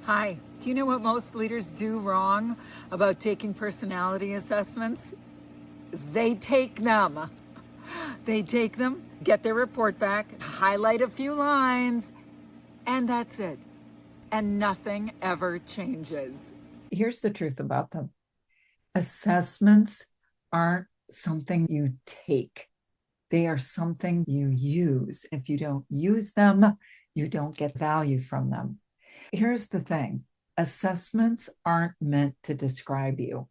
Hi. Do you know what most leaders do wrong about taking personality assessments? They take them. They take them, get their report back, highlight a few lines, and that's it. And nothing ever changes. Here's the truth about them. Assessments aren't something you take. They are something you use. If you don't use them, you don't get value from them. Here's the thing. Assessments aren't meant to describe you.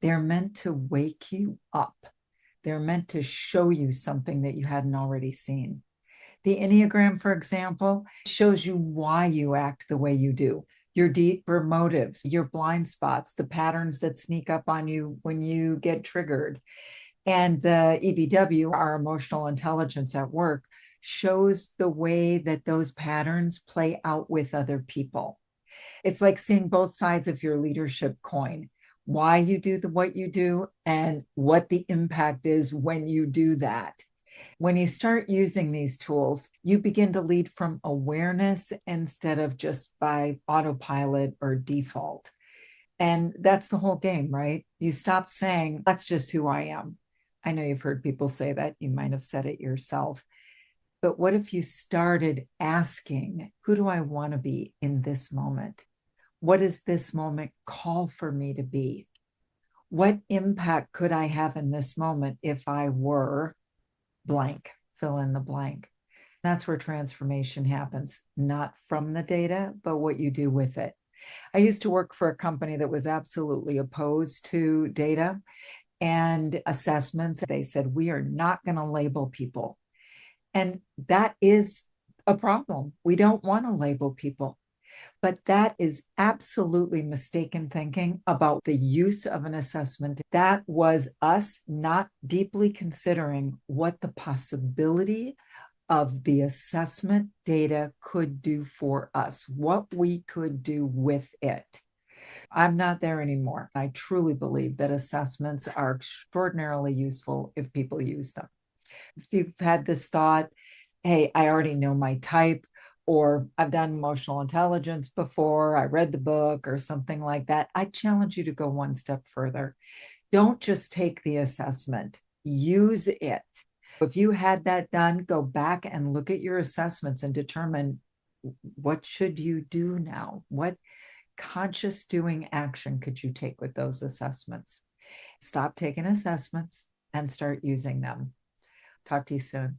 They're meant to wake you up. They're meant to show you something that you hadn't already seen. The Enneagram, for example, shows you why you act the way you do, your deeper motives, your blind spots, the patterns that sneak up on you when you get triggered. And the EBW, our emotional intelligence at work, shows the way that those patterns play out with other people. It's like seeing both sides of your leadership coin, why you do what you do and what the impact is when you do that. When you start using these tools, you begin to lead from awareness instead of just by autopilot or default. And that's the whole game, right? You stop saying, that's just who I am. I know you've heard people say that. You might have said it yourself. But what if you started asking, who do I want to be in this moment? What does this moment call for me to be? What impact could I have in this moment if I were blank, fill in the blank? That's where transformation happens, not from the data, but what you do with it. I used to work for a company that was absolutely opposed to data and assessments. They said, we are not going to label people. And that is a problem. We don't want to label people. But that is absolutely mistaken thinking about the use of an assessment. That was us not deeply considering what the possibility of the assessment data could do for us, what we could do with it. I'm not there anymore. I truly believe that assessments are extraordinarily useful if people use them. If you've had this thought, hey, I already know my type, or I've done emotional intelligence before, I read the book, or something like that, I challenge you to go one step further. Don't just take the assessment, use it. If you had that done, go back and look at your assessments and determine what should you do now? What conscious doing action could you take with those assessments? Stop taking assessments and start using them. Talk to you soon.